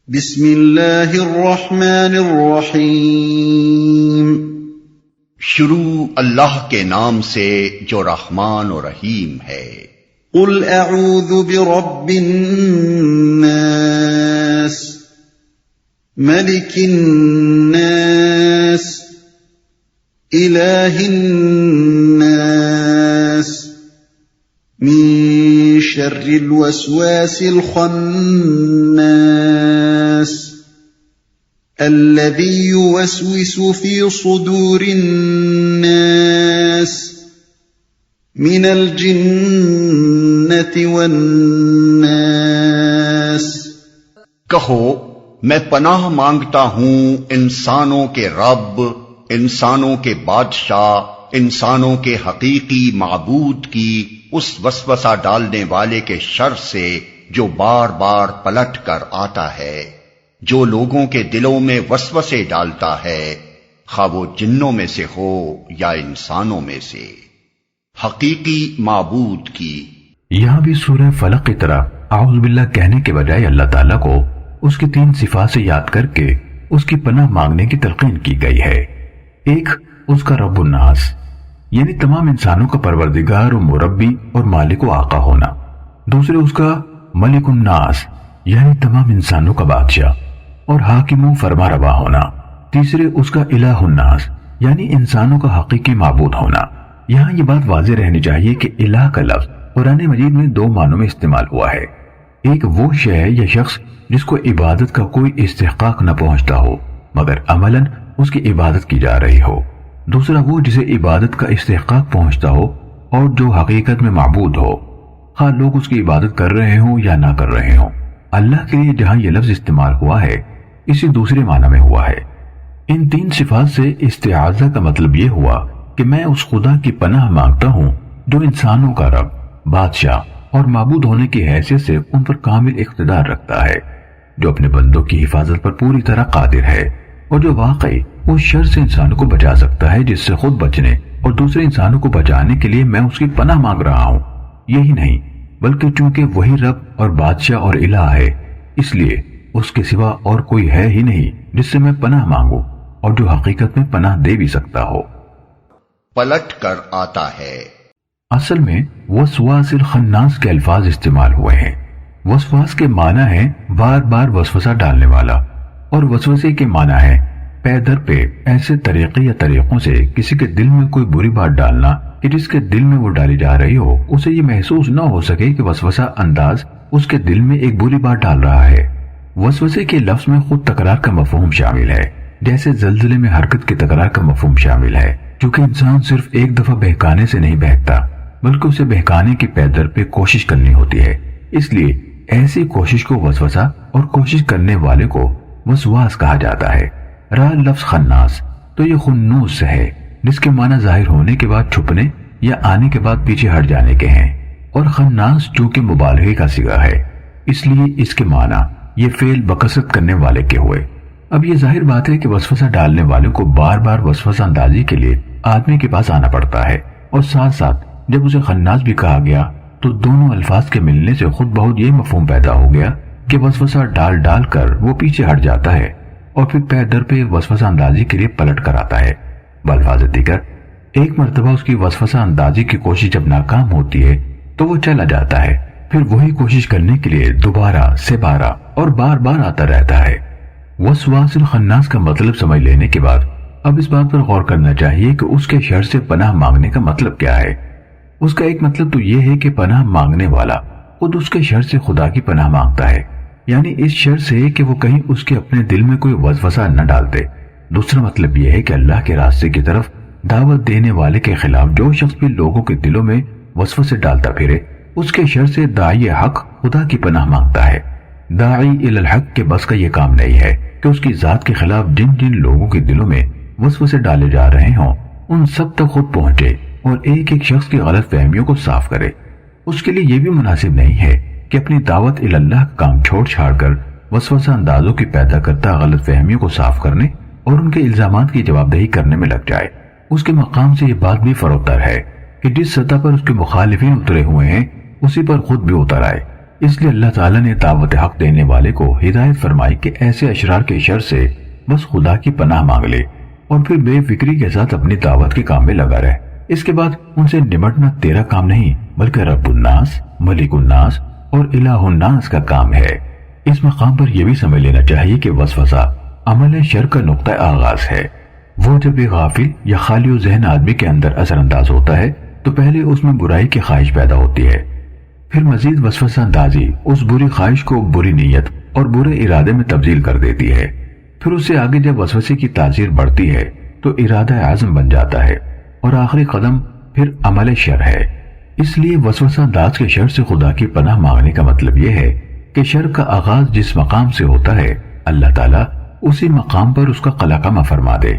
بسم اللہ الرحمن الرحیم۔ شروع اللہ کے نام سے جو رحمان و رحیم ہے۔ قل اعوذ برب الناس ملک الناس الہ الناس من شر الوسواس الخناس الذي يوسوس في صدور الناس من الجنة والناس۔ کہو میں پناہ مانگتا ہوں انسانوں کے رب، انسانوں کے بادشاہ، انسانوں کے حقیقی معبود کی اس وسوسہ ڈالنے والے کے شر سے جو بار بار پلٹ کر آتا ہے، جو لوگوں کے دلوں میں وسوسے ڈالتا ہے، خواہ وہ جنوں میں سے ہو یا انسانوں میں سے، حقیقی معبود کی۔ یہاں بھی سورہ فلق کی طرح اعوذ باللہ کہنے کے بجائے اللہ تعالیٰ کو اس کی 3 صفات سے یاد کر کے اس کی پناہ مانگنے کی تلقین کی گئی ہے۔ ایک، اس کا رب الناس یعنی تمام انسانوں کا پروردگار و مربی اور مالک و آقا ہونا۔ دوسرے، اس کا ملک الناس یعنی تمام انسانوں کا بادشاہ اور حاکم و فرما روا ہونا۔ تیسرے، اس کا الہ الناس یعنی انسانوں کا حقیقی معبود ہونا۔ یہاں یہ بات واضح رہنی چاہیے کہ الہ کا لفظ قرآن مجید میں 2 معنوں میں استعمال ہوا ہے۔ ایک وہ شے یا شخص جس کو عبادت کا کوئی استحقاق نہ پہنچتا ہو مگر عملاً اس کی عبادت کی جا رہی ہو۔ دوسرا وہ جسے عبادت کا استحقاق پہنچتا ہو اور جو حقیقت میں معبود ہو، خواہ لوگ اس کی عبادت کر رہے ہوں یا نہ کر رہے ہوں۔ اللہ کے لیے جہاں یہ لفظ استعمال ہوا ہے اسی دوسرے معنی میں ہوا ہے۔ ان 3 صفات سے استعاذہ کا مطلب یہ ہوا کہ میں اس خدا کی پناہ مانگتا ہوں جو انسانوں کا رب، بادشاہ اور معبود ہونے کی حیثیت سے ان پر کامل اقتدار رکھتا ہے، جو اپنے بندوں کی حفاظت پر پوری طرح قادر ہے اور جو واقعی اس شر سے انسانوں کو بچا سکتا ہے جس سے خود بچنے اور دوسرے انسانوں کو بچانے کے لیے میں اس کی پناہ مانگ رہا ہوں۔ یہی نہیں بلکہ چونکہ وہی رب اور بادشاہ اور الہ ہے، اس لیے اس کے سوا اور کوئی ہے ہی نہیں جس سے میں پناہ مانگوں اور جو حقیقت میں پناہ دے بھی سکتا ہو۔ پلٹ کر آتا ہے۔ اصل میں وسواس الخناس کے الفاظ استعمال ہوئے ہیں۔ وسواس کے معنی ہے بار بار وسوسہ ڈالنے والا، اور وسوسے کے معنی ہے پے در پہ ایسے طریقے یا طریقوں سے کسی کے دل میں کوئی بری بات ڈالنا کہ جس کے دل میں وہ ڈالی جا رہی ہو اسے یہ محسوس نہ ہو سکے کہ وسوسہ انداز اس کے دل میں ایک بری بات ڈال رہا ہے۔ وسوسے کے لفظ میں خود تکرار کا مفہوم شامل ہے، جیسے زلزلے میں حرکت کی تکرار کا مفہوم شامل ہے، کیونکہ انسان صرف ایک دفعہ بہکانے سے نہیں بہکتا بلکہ اسے بہکانے کی پے در پہ کوشش کرنی ہوتی ہے۔ اس لیے ایسی کوشش کو وسوسہ اور کوشش کرنے والے کو وسواس کہا جاتا ہے۔ رہا لفظ خناس تو یہ خنوس سے ہے، جس کے معنی ظاہر ہونے کے بعد چھپنے یا آنے کے بعد پیچھے ہٹ جانے کے ہیں، اور خناس چونکہ مبالغے کا صیغہ ہے اس لیے اس کے معنی یہ فعل بکثرت کرنے والے کے ہوئے۔ اب یہ ظاہر بات ہے کہ وسوسہ ڈالنے والے کو بار بار وسوسہ اندازی کے لیے آدمی کے پاس آنا پڑتا ہے، اور ساتھ ساتھ جب اسے خناس بھی کہا گیا تو دونوں الفاظ کے ملنے سے خود بہت یہ مفہوم پیدا ہو گیا کہ وسوسہ ڈال ڈال کر وہ پیچھے ہٹ جاتا ہے اور پھر پے در پہ وسوسہ اندازی کے لیے پلٹ کر آتا ہے۔ بالفاظ دیگر ایک مرتبہ اس کی وسوسہ اندازی کی کوشش جب ناکام ہوتی ہے تو وہ چلا جاتا ہے، پھر وہی کوشش کرنے کے لیے دوبارہ سے بارہ اور بار بار آتا رہتا ہے۔ وسواس الخناس کا مطلب سمجھ لینے کے بعد اب اس بات پر غور کرنا چاہیے کہ اس کے شر سے پناہ مانگنے کا مطلب کیا ہے۔ اس کا ایک مطلب تو یہ ہے کہ پناہ مانگنے والا خود اس کے شر سے خدا کی پناہ مانگتا ہے، یعنی اس شر سے کہ وہ کہیں اس کے اپنے دل میں کوئی وسوسہ نہ ڈالتے۔ دوسرا مطلب یہ ہے کہ اللہ کے راستے کی طرف دعوت دینے والے کے خلاف جو شخص بھی لوگوں کے دلوں میں وسوسے ڈالتا پھرے اس کے شر سے داعی حق خدا کی پناہ مانگتا ہے۔ داعی الی الحق کے بس کا یہ کام نہیں ہے کہ اس کی ذات کے خلاف جن جن لوگوں کے دلوں میں وسوسے ڈالے جا رہے ہوں ان سب تک خود پہنچے اور ایک ایک شخص کی غلط فہمیوں کو صاف کرے۔ اس کے لیے یہ بھی مناسب نہیں ہے کہ اپنی دعوت الی اللہ کا کام چھوڑ چھاڑ کر وسوسہ اندازوں کی پیدا کرتا غلط فہمیوں کو صاف کرنے اور ان کے الزامات کی جواب دہی کرنے میں لگ جائے۔ اس کے مقام سے یہ بات بھی فروتر ہے کہ جس سطح پر اس کے مخالفین اترے ہوئے ہیں اسی پر خود بھی اتر آئے اس لیے اللہ تعالیٰ نے دعوت حق دینے والے کو ہدایت فرمائی کہ ایسے اشرار کے شر سے بس خدا کی پناہ مانگ لے اور پھر بے فکری کے ساتھ اپنی دعوت کے کام میں لگا رہے۔ اس کے بعد ان سے نمٹنا تیرا کام نہیں بلکہ رب الناس، ملک الناس اور الہ الناس کا کام ہے۔ اس مقام پر یہ بھی سمجھ لینا چاہیے کہ وسوسہ عمل شر کا نقطہ آغاز ہے۔ وہ جب ایک غافل یا خالی و ذہن آدمی کے اندر اثر انداز ہوتا ہے تو پہلے اس میں برائی کی خواہش پیدا ہوتی ہے، پھر مزید وسوسہ اندازی اس بری خواہش کو بری نیت اور برے ارادے میں تبدیل کر دیتی ہے، پھر اس سے آگے جب وسوسے کی تاثیر بڑھتی ہے تو ارادہ عزم بن جاتا ہے اور آخری قدم پھر عمل شر ہے۔ اس لیے وسوسہ انداز کے شر سے خدا کی پناہ مانگنے کا مطلب یہ ہے کہ شر کا آغاز جس مقام سے ہوتا ہے اللہ تعالیٰ اسی مقام پر اس کا قلقمہ فرما دے۔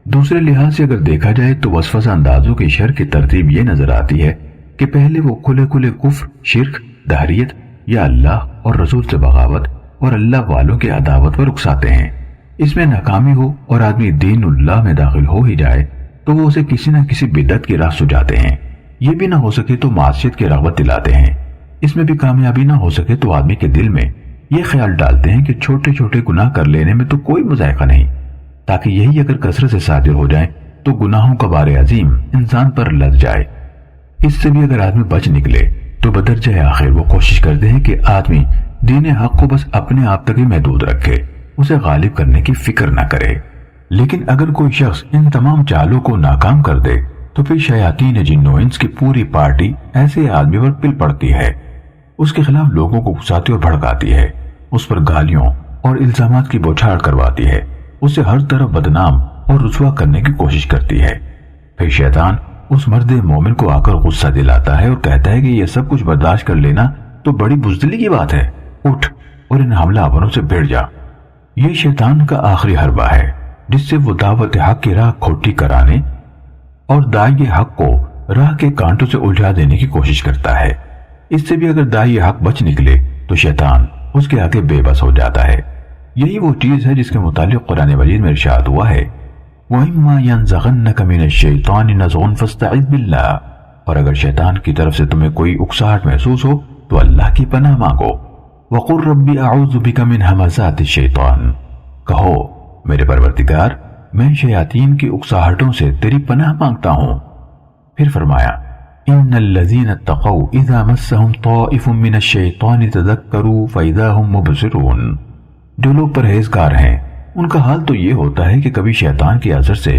دوسرے لحاظ سے اگر دیکھا جائے تو وسوسہ اندازوں کی شر کی ترتیب یہ نظر آتی ہے کہ پہلے وہ کھلے کھلے کفر، شرک، دہریت یا اللہ اور رسول سے بغاوت اور اللہ والوں کے عداوت پر اکساتے ہیں۔ اس میں ناکامی ہو اور آدمی دین اللہ میں داخل ہو ہی جائے تو وہ اسے کسی نہ کسی بدعت کی راہ سجاتے ہیں، یہ بھی نہ ہو سکے تو معصیت کی رغبت دلاتے ہیں۔ اس میں بھی کامیابی نہ ہو سکے تو آدمی کے دل میں یہ خیال ڈالتے ہیں کہ چھوٹے چھوٹے گناہ کر لینے میں تو کوئی مذائقہ نہیں، تاکہ یہی اگر کثرت سے صادر ہو جائیں تو گناہوں کا بار عظیم انسان پر لد جائے۔ اس سے بھی اگر آدمی بچ نکلے تو بدرجہ آخر وہ کوشش کرتے ہیں کہ آدمی دین حق کو بس اپنے آپ تک ہی محدود رکھے، اسے غالب کرنے کی فکر نہ کرے۔ لیکن اگر کوئی شخص ان تمام چالوں کو ناکام کر دے تو پھر شیاطین جن و انس کی پوری پارٹی ایسے آدمی پر پل پڑتی ہے، اس کے خلاف لوگوں کو اکساتی اور بھڑکاتی ہے، اس پر گالیوں اور الزامات کی بوچھاڑ کرواتی ہے، اسے ہر طرف بدنام اور رسوا کرنے کی کوشش کرتی ہے۔ پھر شیطان اس مرد مومن کو آ کر غصہ دلاتا ہے اور کہتا ہے کہ یہ سب کچھ برداشت کر لینا تو بڑی بزدلی کی بات ہے، اٹھ اور ان حملہ آوروں سے بھیڑ جا۔ یہ شیطان کا آخری حربہ ہے جس سے وہ دعوت حق کی راہ کھوٹی کرانے اور داعی حق کو راہ کے کانٹوں سے الجھا دینے کی کوشش کرتا ہے۔ اس سے بھی اگر داعی حق بچ نکلے تو شیطان اس کے آگے بے بس ہو جاتا ہے۔ یہی وہ چیز ہے جس کے متعلق قرآن مجید میں ارشاد ہوا ہے وَإِمَّا يَنزَغَنَّكَ مِنَ الشَّيْطَانِ نَزْغٌ فَاسْتَعِذْ بِاللَّهِ، اور اگر شیطان کی طرف سے تمہیں کوئی اکساہٹ محسوس ہو تو اللہ کی پناہ مانگو۔ وَقُلْ رَبِّ أَعُوذُ بِكَ مِنْ هَمَزَاتِ الشَّيْطَانِ، کہو میرے پروردگار میں شیاطین کی اکساہٹوں سے تیری پناہ مانگتا ہوں۔ پھر فرمایا ان الذین اتقوا اذا مسهم طائف من الشیطان تذکروا فاذا هم مبصرون، جو لوگ پرہیزگار ہیں ان کا حال تو یہ ہوتا ہے کہ کبھی شیطان کے اثر سے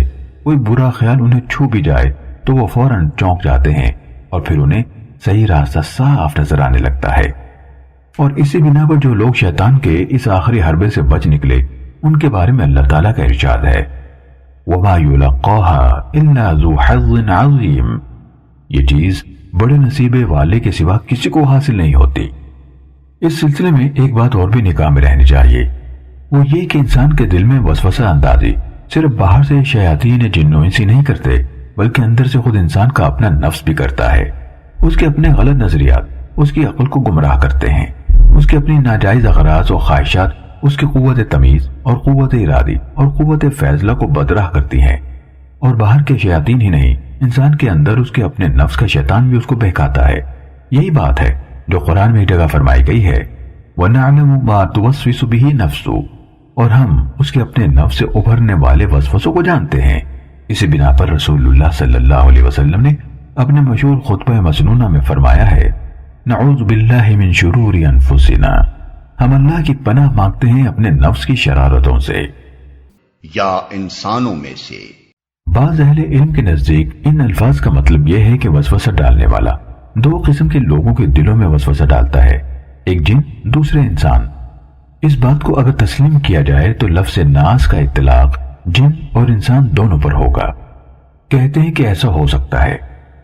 کوئی برا خیال انہیں چھو بھی جائے تو وہ فوراً چونک جاتے ہیں اور پھر انہیں صحیح راستہ صاف نظر آنے لگتا ہے۔ اور اسی بنا پر جو لوگ شیطان کے اس آخری حربے سے بچ نکلے ان کے بارے میں اللہ تعالیٰ کا ارشاد ہے وَمَا يُلَقَّاهَا إِلَّا ذُو حَظٍّ عَظِيمٍ، یہ چیز بڑے نصیبے والے کے سوا کسی کو حاصل نہیں ہوتی۔ اس سلسلے میں ایک بات اور بھی نگاہ میں رہنی چاہیے، وہ یہ کہ انسان کے دل میں وسوسہ اندازی صرف باہر سے شیاطین جن و انسی نہیں کرتے بلکہ اندر سے خود انسان کا اپنا نفس بھی کرتا ہے۔ اس کے اپنے غلط نظریات اس کی عقل کو گمراہ کرتے ہیں، اس کے اپنی ناجائز اغراض و خواہشات اس کی قوت تمیز اور قوت ارادی اور قوت فیصلہ کو بدراہ کرتی ہیں، اور باہر کے شیاطین ہی نہیں انسان کے اندر اس کے اپنے نفس کا شیطان بھی اس کو بہکاتا ہے۔ یہی بات ہے جو قرآن میں ایک جگہ فرمائی گئی ہے وَنَعْلَمُ مَا تُوَسْوِسُ بِهِ نَفْسُ، اور ہم اس کے اپنے نفس سے ابھرنے والے وسوسوں کو جانتے ہیں۔ اسی بنا پر رسول اللہ صلی اللہ علیہ وسلم نے اپنے مشہور خطبہ مسنونہ میں فرمایا ہے نعوذ باللہ من شرور انفسنا، ہم اللہ کی پناہ مانگتے ہیں اپنے نفس کی شرارتوں سے یا انسانوں میں سے۔ بعض اہل علم کے نزدیک ان الفاظ کا مطلب یہ ہے کہ وسوسہ ڈالنے والا دو قسم کے لوگوں کے دلوں میں وسوسہ ڈالتا ہے، ایک جن، دوسرے انسان۔ اس بات کو اگر تسلیم کیا جائے تو لفظ ناس کا اطلاق جن اور انسان دونوں پر ہوگا۔ کہتے ہیں کہ ایسا ہو سکتا ہے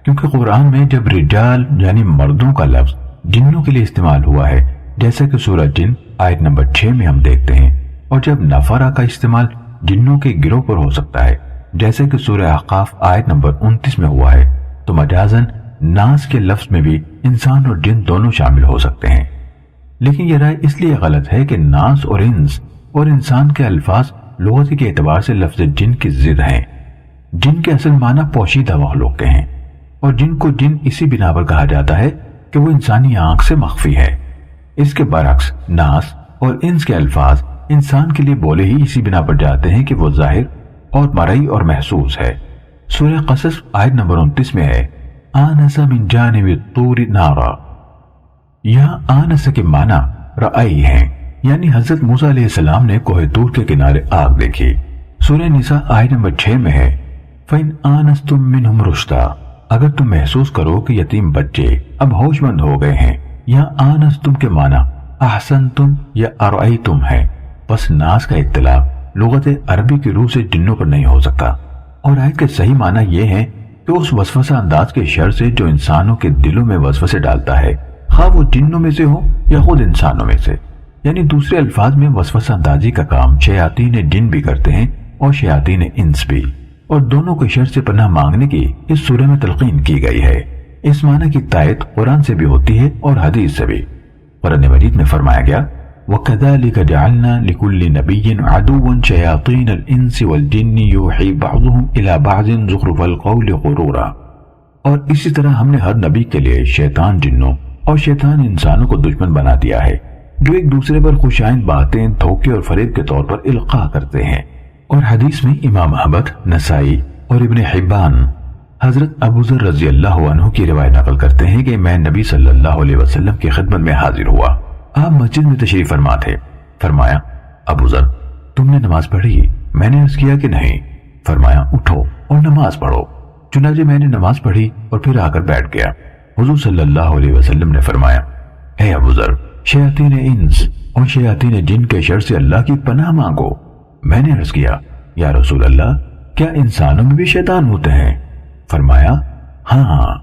کیونکہ قرآن میں جب رجال یعنی مردوں کا لفظ جنوں کے لیے استعمال ہوا ہے جیسا کہ سورہ جن آیت نمبر 6 میں ہم دیکھتے ہیں، اور جب نفرہ کا استعمال جنوں کے گروہ پر ہو سکتا ہے جیسے کہ سورہ احقاف آیت نمبر 29 میں ہوا ہے، تو مجازاً ناس کے لفظ میں بھی انسان اور جن دونوں شامل ہو سکتے ہیں۔ لیکن یہ رائے اس لیے غلط ہے کہ ناس اور انس اور انسان کے الفاظ لغت کے اعتبار سے لفظ جن کی ضد ہیں۔ جن کے اصل معنی پوشیدہ مخلوق کے ہیں، اور جن کو جن اسی بنا پر کہا جاتا ہے کہ وہ انسانی آنکھ سے مخفی ہے۔ اس کے برعکس ناس اور انس کے الفاظ انسان کے لیے بولے ہی اسی بنا پر جاتے ہیں کہ وہ ظاہر اور مرئی اور محسوس ہے۔ سورہ قصص آیت نمبر 29 میں ہے آنس من جانب الطور نارا۔ یہاں آنس کے معنی رأی ہیں، یعنی حضرت موسیٰ علیہ السلام نے کوہ طور کے کنارے آگ دیکھی۔ سورہ نساء آیت نمبر 6 میں ہے فَإِنْ آنَسْتُم مِّنْهُمْ رُشْدًا، اگر تم محسوس کرو کہ یتیم بچے اب ہوش مند ہو گئے ہیں۔ یہاں آنستم کے معنی احسنتم یا ارأیتم ہے، بس ناس کا اطلاق لغت عربی کی روح سے جنوں پر نہیں ہو سکتا، اور آیت کے صحیح معنی یہ ہے کہ اس وسوسہ انداز کے شر سے جو انسانوں کے دلوں میں وسوسے ڈالتا ہے، خواہ وہ جنوں میں سے ہو یا خود انسانوں میں سے، یعنی دوسرے الفاظ میں وسوسہ اندازی کا کام شیاطین جن بھی کرتے ہیں اور شیاطین انس بھی، اور دونوں کے شر سے پناہ مانگنے کی اس سورہ میں تلقین کی گئی ہے۔ اس معنی کی تائید قرآن سے بھی ہوتی ہے اور حدیث سے بھی۔ قرآن مجید میں فرمایا گیا وَكَذَلِكَ جَعَلْنَا لِكُلِّ نَبِيٍّ عَدُوًّا شَيَاطِينَ الْإِنسِ وَالْجِنِّ يُوحِي بَعْضُهُمْ إِلَى بَعْضٍ زُخْرُفَ الْقَوْلِ غُرُورًا، اور اسی طرح ہم نے ہر نبی کے لیے شیطان جنوں اور شیطان انسانوں کو دشمن بنا دیا ہے، جو ایک دوسرے پر خوشائند باتیں دھوکے اور فریب کے طور پر القاء کرتے ہیں۔ اور حدیث میں امام احمد، نسائی اور ابن حبان حضرت ابو ذر رضی اللہ عنہ کی روایت نقل کرتے ہیں کہ میں نبی صلی اللہ علیہ وسلم کی خدمت میں حاضر ہوا۔ آپ مسجد میں تشریف فرما تھے۔ فرمایا ابو ذر تم نے نماز پڑھی؟ میں نے عرض کیا کہ نہیں۔ فرمایا اٹھو اور نماز پڑھو۔ چنانچہ میں نے نماز پڑھی اور پھر آ کر بیٹھ گیا۔ حضور صلی اللہ علیہ وسلم نے فرمایا اے ابو ذر، شیاطین انس اور شیاطین جن کے شر سے اللہ کی پناہ مانگو۔ میں نے عرض کیا یا رسول اللہ، کیا انسانوں میں بھی شیطان ہوتے ہیں؟ فرمایا ہاں